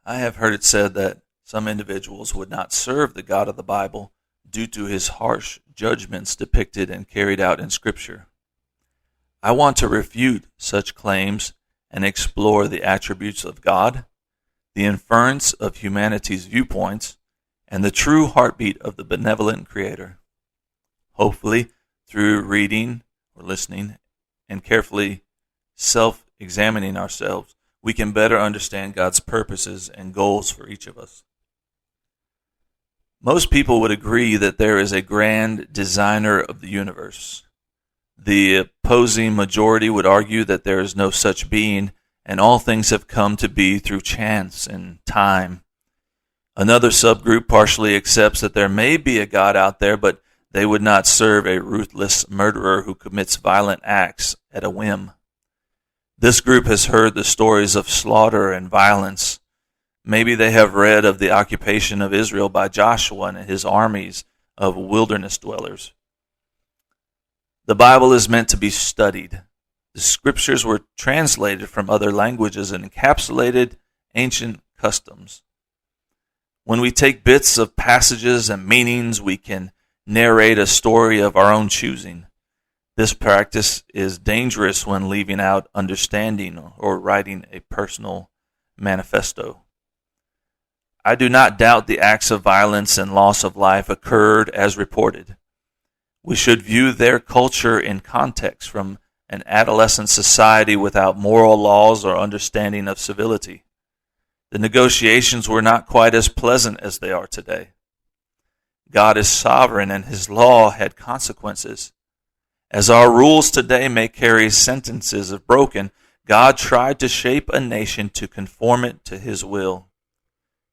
I have heard it said that some individuals would not serve the God of the Bible due to his harsh judgments depicted and carried out in Scripture. I want to refute such claims and explore the attributes of God, the inference of humanity's viewpoints, and the true heartbeat of the benevolent Creator. Hopefully, through reading or listening and carefully self-examining ourselves, we can better understand God's purposes and goals for each of us. Most people would agree that there is a grand designer of the universe. The opposing majority would argue that there is no such being, and all things have come to be through chance and time. Another subgroup partially accepts that there may be a God out there, but they would not serve a ruthless murderer who commits violent acts at a whim. This group has heard the stories of slaughter and violence. Maybe they have read of the occupation of Israel by Joshua and his armies of wilderness dwellers. The Bible is meant to be studied. The Scriptures were translated from other languages and encapsulated ancient customs. When we take bits of passages and meanings, we can narrate a story of our own choosing. This practice is dangerous when leaving out understanding or writing a personal manifesto. I do not doubt the acts of violence and loss of life occurred as reported. We should view their culture in context from an adolescent society without moral laws or understanding of civility. The negotiations were not quite as pleasant as they are today. God is sovereign and his law had consequences. As our rules today may carry sentences of broken, God tried to shape a nation to conform it to his will.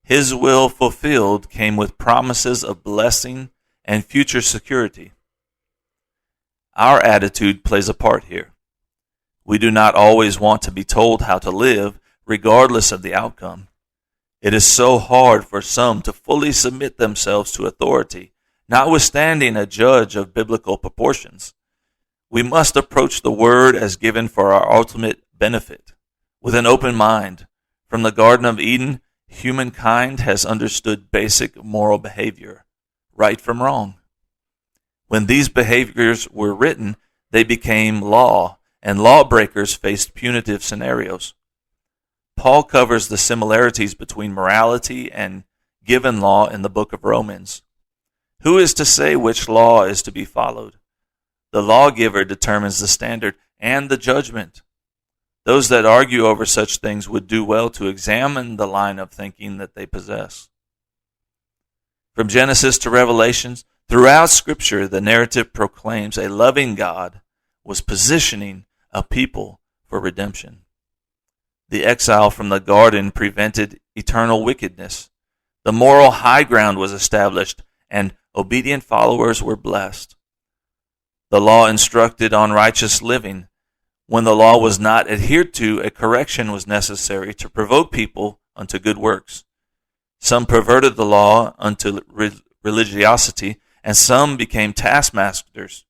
His will fulfilled came with promises of blessing and future security. Our attitude plays a part here. We do not always want to be told how to live, regardless of the outcome. It is so hard for some to fully submit themselves to authority, notwithstanding a judge of biblical proportions. We must approach the word as given for our ultimate benefit, with an open mind. From the Garden of Eden, humankind has understood basic moral behavior, right from wrong. When these behaviors were written, they became law, and lawbreakers faced punitive scenarios. Paul covers the similarities between morality and given law in the book of Romans. Who is to say which law is to be followed? The lawgiver determines the standard and the judgment. Those that argue over such things would do well to examine the line of thinking that they possess. From Genesis to Revelations, throughout Scripture, the narrative proclaims a loving God was positioning a people for redemption. The exile from the garden prevented eternal wickedness. The moral high ground was established, and obedient followers were blessed. The law instructed on righteous living. When the law was not adhered to, a correction was necessary to provoke people unto good works. Some perverted the law unto religiosity, and some became taskmasters.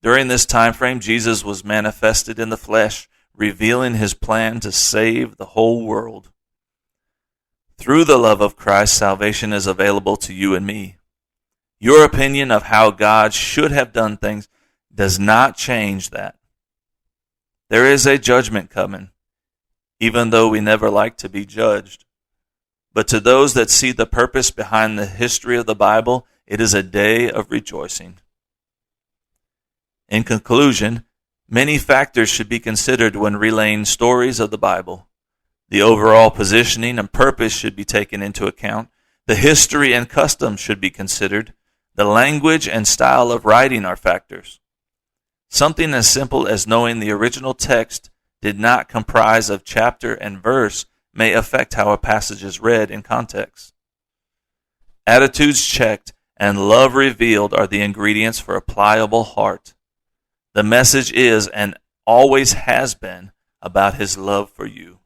During this time frame, Jesus was manifested in the flesh, revealing his plan to save the whole world. Through the love of Christ, salvation is available to you and me. Your opinion of how God should have done things does not change that. There is a judgment coming, even though we never like to be judged. But to those that see the purpose behind the history of the Bible, it is a day of rejoicing. In conclusion, many factors should be considered when relaying stories of the Bible. The overall positioning and purpose should be taken into account. The history and customs should be considered. The language and style of writing are factors. Something as simple as knowing the original text did not comprise of chapter and verse may affect how a passage is read in context. Attitudes checked and love revealed are the ingredients for a pliable heart. The message is and always has been about his love for you.